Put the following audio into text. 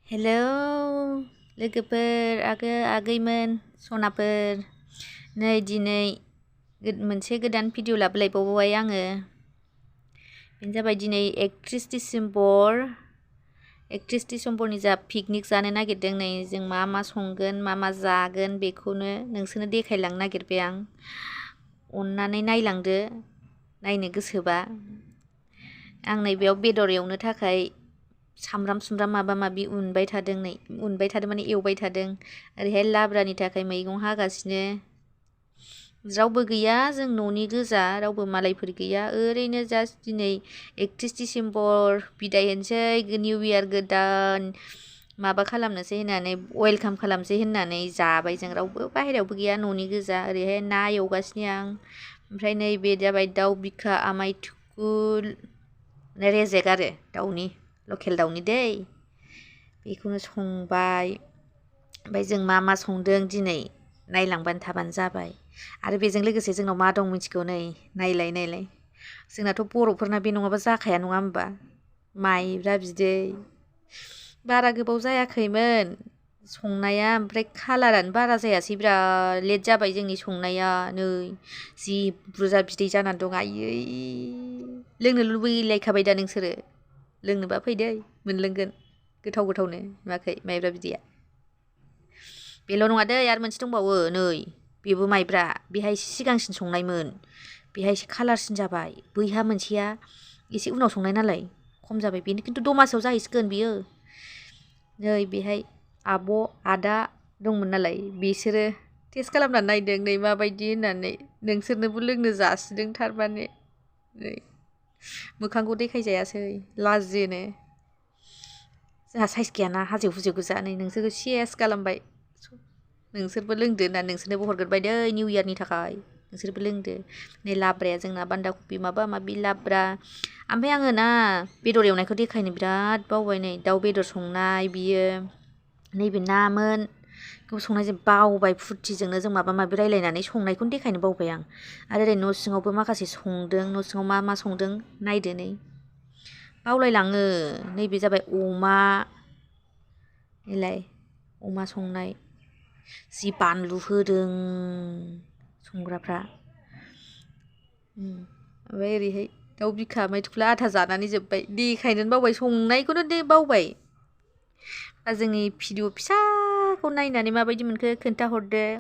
hello लोगोफोर आगैमोन सनाफोर नै दिनै मोनसे गोदान भिडिअ लाबोलायबावबाय आङो बेनो जाबाय दिनै 31 डिसेम्बरनि जा पिकनिक जानो नागिरदों नै जों मा संगोन मा जागोन बेखौनो नोंसोरनो देखायलांनो नागिरबाय आं अननानै नायलांदो नायनो गोसोबा आं नै बेयाव बेदर एवनो थाखाय सामब्राम माबा माबि उनबाय थादों माने एवबाय थादों ओरैहाय लाब्रानि थाखाय मैगं हागासिनो रावबो गैया जों न'नि गोजा रावबो मालायफोर गैया ओरैनो जास्ट दिनै 31 डिसेम्बर बिदाय होनोसै निउ इयार गोदान माबा खालामनोसै होननानै वेलकाम खालामनोसै होननानै जाबाय जों रावबो बाहेरायावबो गैया न'नि गोजा ओरैहाय ना एवगासिनो आं ओमफ्राय नैबे जाबाय दाउ बिखा आमाय थुकुल रेजेक आरो दाउनि लकेल दाउनि दै बेखौनो संबाय ओमफ्राय जों मा संदों दिनै नायलांबानो थाबानो जाबाय आरो बेजों लोगोसे जोंनाव मा दं मिथिगौ नै नायलाय जोंनाथ' बर'फोरना बे नङाबा जाखाया नङा होमबा माइब्रा बिदै बारा गोबाव जायाखैमोन संनाया ओमफ्राय कालारानो बारा जायासै बिराद लेट जाबाय जोंनि संनाया नै जि बुरजा बिदै जानानै दं आयै लोंनो लुबैलायखाबाय दा नोंसोरो लोंनोबा फैदै मोनलोंगोन गोथावनो नुवाखै माइब्रा बिदैया बेल' नङा दै आरो मोनसे दंबावो नै बेबो माइब्रा बेहाय एसे सिगांसिन संनायमोन बेहाय एसे कालारसिन जाबाय बैहा मोनसेया एसे उनाव संनाय नालाय खम जाबाय बेनो खिन्थु दमासियाव जाहैसिगोन बियो नै बेहाय आब' आदा दंमोन नालाय बिसोरो टेस्ट खालामनानै नायदों नै माबायदि होननानै नोंसोरनोबो लोंनो जासिदों थारमाने नै मोखांखौ देखायजायासै लाजियोनो जोंहा साइस गैयाना हाजो हुजो गोजा नै नोंसोरखौ सेस खालामबाय नोंसोरबो लोंदो होनना नोंसोरनोबो हरग्रोबाय दै निउ इयारनि थाखाय नोंसोरबो लोंदो नै लाब्राया जोंना बान्दा कफि माबा माबि लाब्रा ओमफ्राय आङो ना बेदर एवनायखौ देखायनो बिराद बावबाय नै दाउ बेदर संनाय बियो नैबे नामोन बेखौ संनाय जों बावबाय फुरथिजोंनो जों माबा माबि रायलायनानै संनायखौनो देखायनो बावबाय आं आरो ओरै न' सिङावबो माखासे संदों न' सिङाव मा संदों नायदो नै बावलायलाङो नैबे जाबाय अमा अमा संनाय जि बानलु होदों संग्राफ्रा ओमफ्राय ओरैहाय दाउ बिखा मैथुख्ला आधा जानानै जोब्बाय देखायनोनो बावबाय संनायखौनो बावबाय जोंनि भिडिअ फिसाखौ नायनानै माबायदि मोनखो खोन्थाहरदो